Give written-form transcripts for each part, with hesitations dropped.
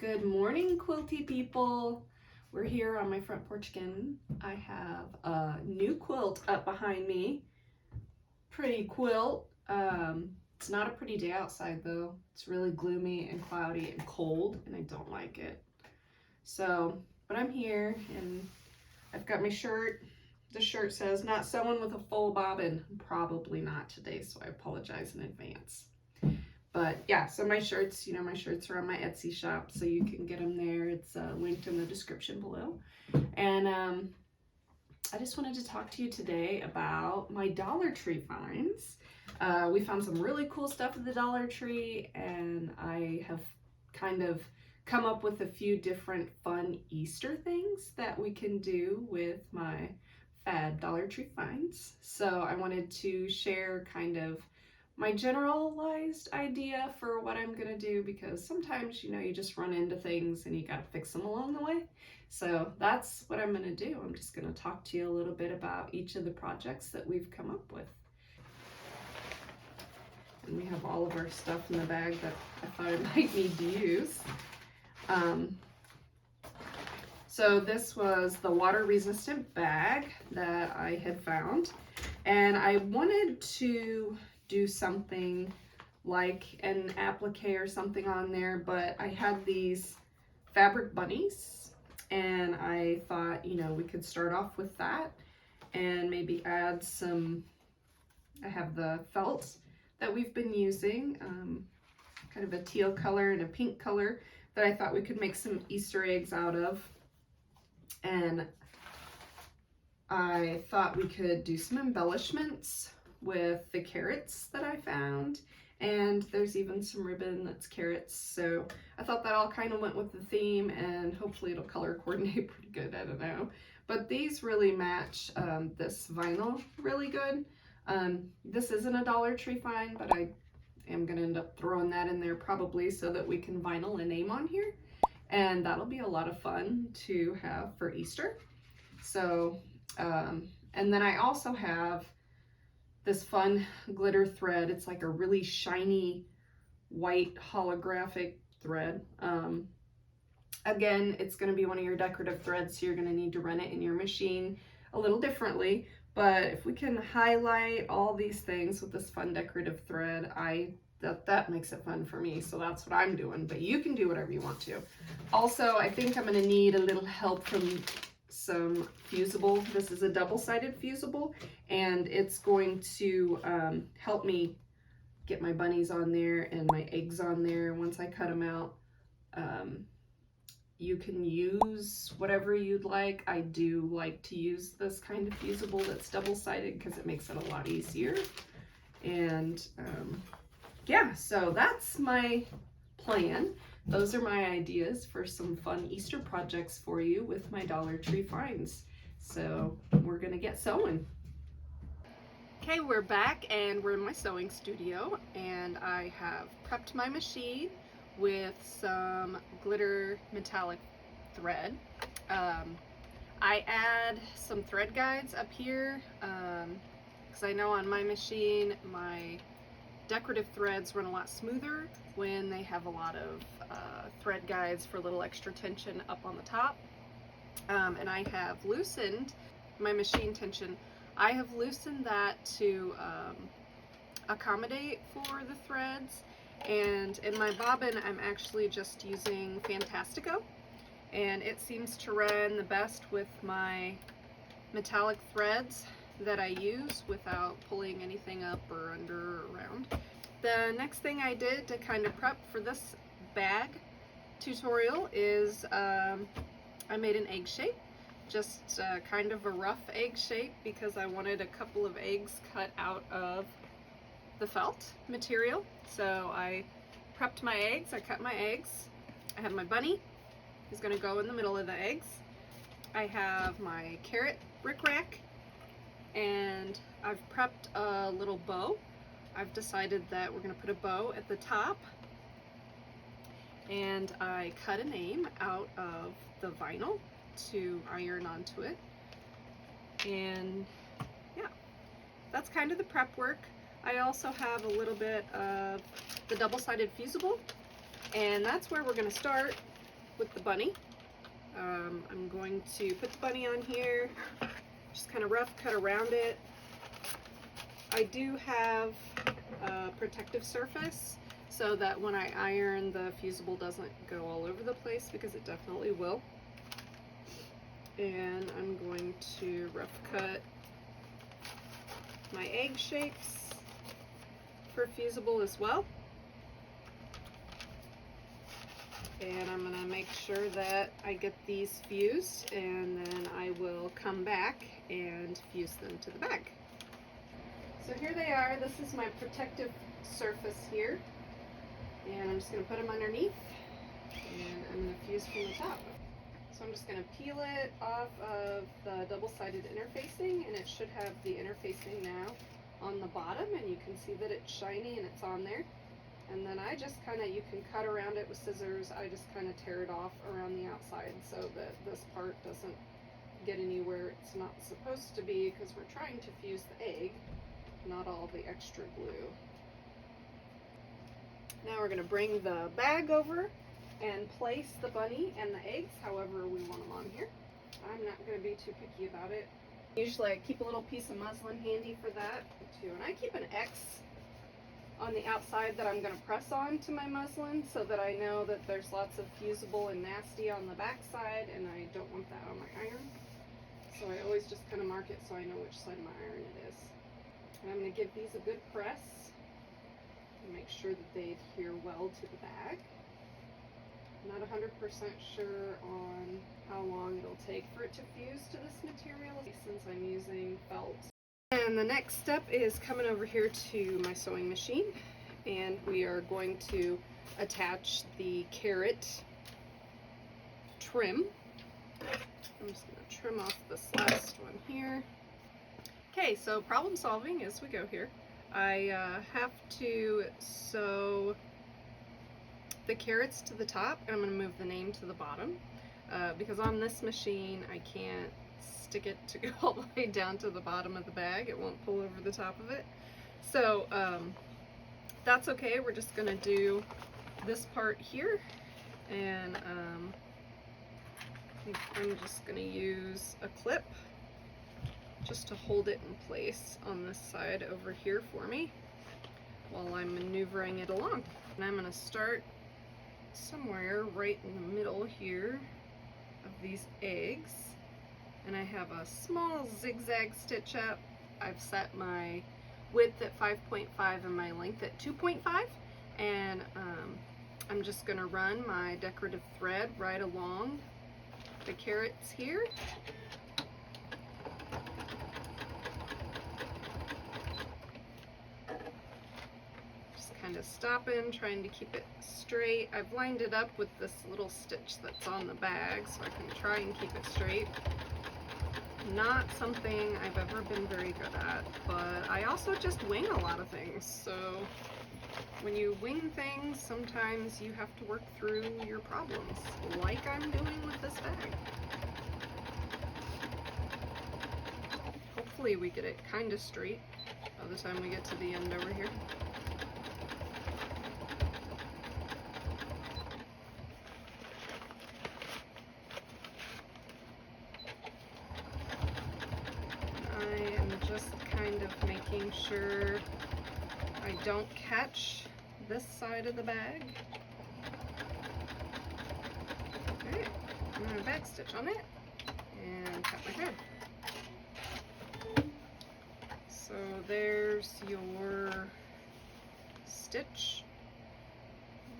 Good morning, quilty people. We're here on my front porch again. I have a new quilt up behind me. Pretty quilt. It's not a pretty day outside though. It's really gloomy and cloudy and cold and I don't like it. But I'm here and I've got my shirt. The shirt says not sewing with a full bobbin. Probably not today, so I apologize in advance. But yeah, so my shirts, my shirts are on my Etsy shop, so you can get them there. It's linked in the description below. And I just wanted to talk to you today about my Dollar Tree finds. We found some really cool stuff at the Dollar Tree, and I have kind of come up with a few different fun Easter things that we can do with my fad Dollar Tree finds. So I wanted to share kind of my generalized idea for what I'm gonna do, because sometimes you just run into things and you gotta fix them along the way. So that's what I'm gonna do. I'm just gonna talk to you a little bit about each of the projects that we've come up with. And we have all of our stuff in the bag that I thought I might need to use. So this was the water resistant bag that I had found, and I wanted to do something like an applique or something on there, but I had these fabric bunnies and I thought, we could start off with that and maybe add some, I have the felt that we've been using, kind of a teal color and a pink color that I thought we could make some Easter eggs out of. And I thought we could do some embellishments with the carrots that I found, and there's even some ribbon that's carrots, so I thought that all kind of went with the theme, and hopefully it'll color coordinate pretty good. I don't know, but these really match this vinyl really good. This isn't a Dollar Tree find, but I am gonna end up throwing that in there probably so that we can vinyl a name on here, and that'll be a lot of fun to have for Easter. So and then I also have this fun glitter thread. It's like a really shiny white holographic thread. Again, it's going to be one of your decorative threads, so you're going to need to run it in your machine a little differently, but if we can highlight all these things with this fun decorative thread, that makes it fun for me, so that's what I'm doing, but you can do whatever you want to. Also, I think I'm going to need a little help from some fusible. This is a double-sided fusible, and it's going to help me get my bunnies on there and my eggs on there once I cut them out. You can use whatever you'd like. I do like to use this kind of fusible that's double-sided because it makes it a lot easier. And yeah, so that's my plan. Those are my ideas for some fun Easter projects for you with my Dollar Tree finds. So we're gonna get sewing. Okay, we're back and we're in my sewing studio, and I have prepped my machine with some glitter metallic thread. I add some thread guides up here because I know on my machine my decorative threads run a lot smoother when they have a lot of thread guides for a little extra tension up on the top. And I have loosened my machine tension. I have loosened that to accommodate for the threads. And in my bobbin, I'm actually just using Fantastico, and it seems to run the best with my metallic threads that I use without pulling anything up or under or around. The next thing I did to kind of prep for this bag tutorial is I made an egg shape, just kind of a rough egg shape because I wanted a couple of eggs cut out of the felt material. So I prepped my eggs, I cut my eggs, I have my bunny who's going to go in the middle of the eggs. I have my carrot rickrack, and I've prepped a little bow. I've decided that we're going to put a bow at the top, and I cut a name out of the vinyl to iron onto it. And yeah, that's kind of the prep work. I also have a little bit of the double-sided fusible, and that's where we're going to start. with the bunny. I'm going to put the bunny on here, just kind of rough cut around it. I do have a protective surface so that when I iron, the fusible doesn't go all over the place, because it definitely will. And I'm going to rough cut my egg shapes for fusible as well. And I'm gonna make sure that I get these fused, and then I will come back and fuse them to the bag. So here they are. This is my protective surface here. And I'm just gonna put them underneath, and I'm gonna fuse from the top. So I'm just gonna peel it off of the double-sided interfacing, and it should have the interfacing now on the bottom, and you can see that it's shiny and it's on there. And then I just kind of, you can cut around it with scissors. I just kind of tear it off around the outside so that this part doesn't get anywhere it's not supposed to be, because we're trying to fuse the egg, not all the extra glue. Now we're going to bring the bag over and place the bunny and the eggs however we want them on here. I'm not going to be too picky about it. Usually I keep a little piece of muslin handy for that too, and I keep an X on the outside that I'm going to press on to my muslin, so that I know that there's lots of fusible and nasty on the back side, and I don't want that on my iron. So I always just kind of mark it so I know which side of my iron it is. And I'm going to give these a good press and make sure that they adhere well to the bag. I'm not 100% sure on how long it'll take for it to fuse to this material, since I'm using felt. And the next step is coming over here to my sewing machine, and we are going to attach the carrot trim. I'm just going to trim off this last one here. Okay, so problem solving as we go here. I have to sew the carrots to the top, and I'm going to move the name to the bottom, because on this machine I can't stick it to go all the way down to the bottom of the bag. It won't pull over the top of it. So that's okay. We're just going to do this part here, and I'm just going to use a clip just to hold it in place on this side over here for me while I'm maneuvering it along. And I'm going to start somewhere right in the middle here of these eggs, and I have a small zigzag stitch up. I've set my width at 5.5 and my length at 2.5, and I'm just going to run my decorative thread right along the carrots here. Kind of stopping, trying to keep it straight. I've lined it up with this little stitch that's on the bag so I can try and keep it straight. Not something I've ever been very good at, but I also just wing a lot of things. So when you wing things, sometimes you have to work through your problems, like I'm doing with this bag. Hopefully we get it kind of straight by the time we get to the end over here. Making sure I don't catch this side of the bag. Okay, I'm going to back stitch on it and cut my thread. So there's your stitch.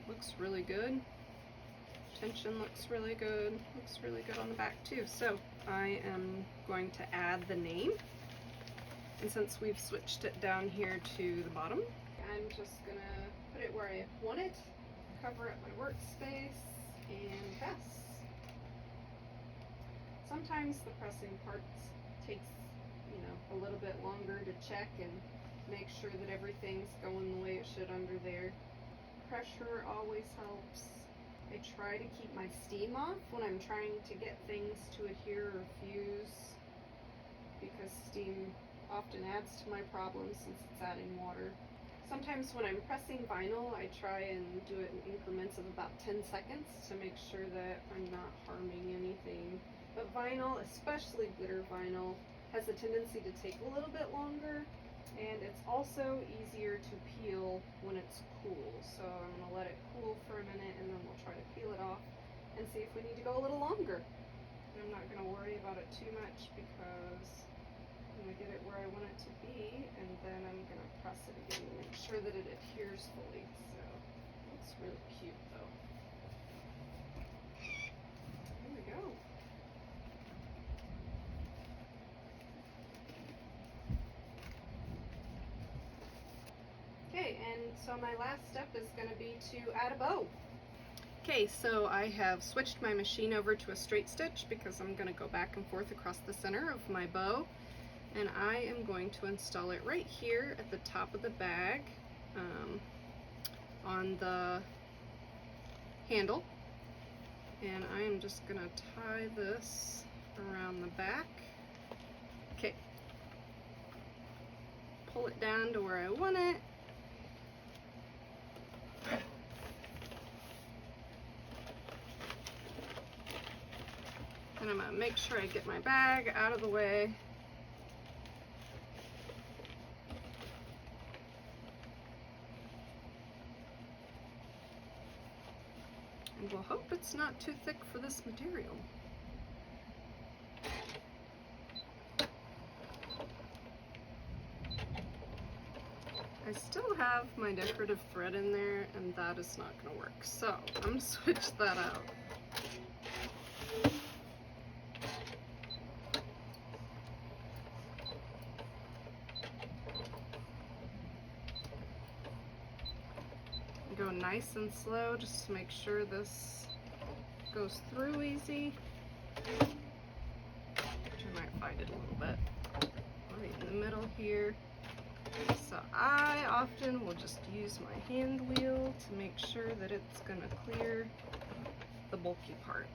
Looks really good. Tension looks really good. Looks really good on the back too. So I am going to add the name. And since we've switched it down here to the bottom, I'm just gonna put it where I want it, cover up my workspace, and press. Sometimes the pressing parts takes, a little bit longer to check and make sure that everything's going the way it should under there. Pressure always helps. I try to keep my steam off when I'm trying to get things to adhere or fuse, because steam often adds to my problems since it's adding water. sometimes when I'm pressing vinyl, I try and do it in increments of about 10 seconds to make sure that I'm not harming anything. But vinyl, especially glitter vinyl, has a tendency to take a little bit longer, and it's also easier to peel when it's cool. So I'm going to let it cool for a minute, and then we'll try to peel it off and see if we need to go a little longer. And I'm not going to worry about it too much because I'm going to get it where I want it to be, and then I'm going to press it again to make sure that it adheres fully. So it's really cute though. There we go. Okay, and so my last step is going to be to add a bow. Okay, so I have switched my machine over to a straight stitch because I'm going to go back and forth across the center of my bow, and I am going to install it right here at the top of the bag on the handle, and I am just going to tie this around the back. Okay, pull it down to where I want it. And I'm going to make sure I get my bag out of the way. And we'll hope it's not too thick for this material. I still have my decorative thread in there, and that is not going to work. So I'm going to switch that out. Go nice and slow just to make sure this goes through easy. I might find it a little bit right in the middle here. So I often will just use my hand wheel to make sure that it's going to clear the bulky part.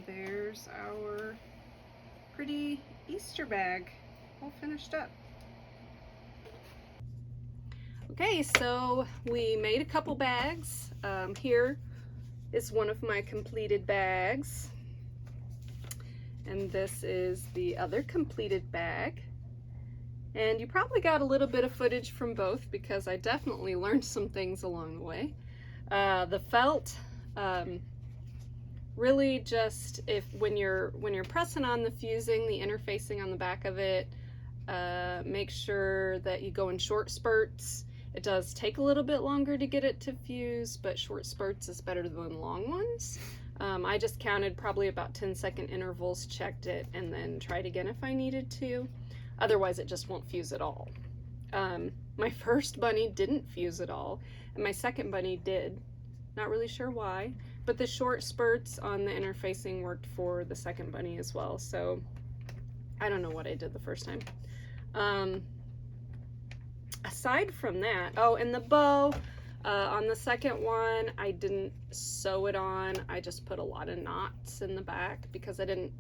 There's our pretty Easter bag all finished up. Okay, so we made a couple bags. Here is one of my completed bags, and this is the other completed bag. And you probably got a little bit of footage from both because I definitely learned some things along the way. The felt, really just when you're pressing on the fusing, the interfacing on the back of it, make sure that you go in short spurts. It does take a little bit longer to get it to fuse, but short spurts is better than long ones. I just counted probably about 10-second intervals, checked it, and then tried again if I needed to. Otherwise it just won't fuse at all. My first bunny didn't fuse at all, and my second bunny did. Not really sure why. But the short spurts on the interfacing worked for the second bunny as well, so I don't know what I did the first time. Aside from that, oh, and the bow, on the second one, I didn't sew it on. I just put a lot of knots in the back because I didn't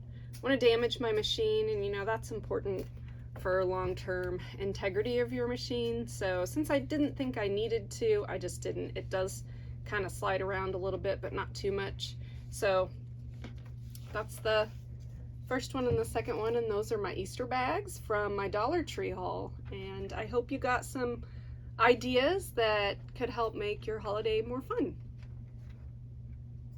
want to damage my machine, and you know, that's important for long-term integrity of your machine. So since I didn't think I needed to, I just didn't. It does kind of slide around a little bit, but not too much. So that's the first one and the second one, and those are my Easter bags from my Dollar Tree haul. And I hope you got some ideas that could help make your holiday more fun.